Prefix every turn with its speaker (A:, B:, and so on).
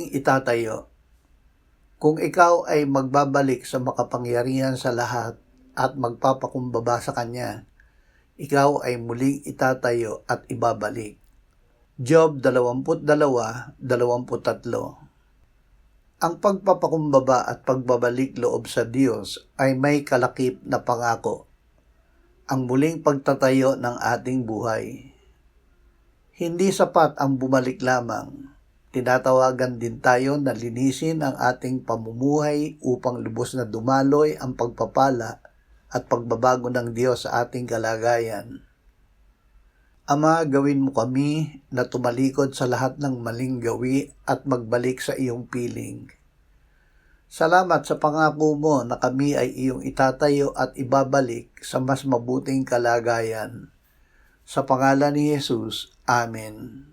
A: muling itatayo. Kung ikaw ay magbabalik sa makapangyarihan sa lahat at magpapakumbaba sa Kanya, ikaw ay muling itatayo at ibabalik. Job 22:23. Ang pagpapakumbaba at pagbabalik loob sa Diyos ay may kalakip na pangako, ang muling pagtatayo ng ating buhay. Hindi sapat ang bumalik lamang. Tinatawagan din tayo na linisin ang ating pamumuhay upang lubos na dumaloy ang pagpapala at pagbabago ng Diyos sa ating kalagayan. Ama, gawin mo kami na tumalikod sa lahat ng maling gawi at magbalik sa iyong piling. Salamat sa pangako mo na kami ay iyong itatayo at ibabalik sa mas mabuting kalagayan. Sa pangalan ni Jesus, Amen.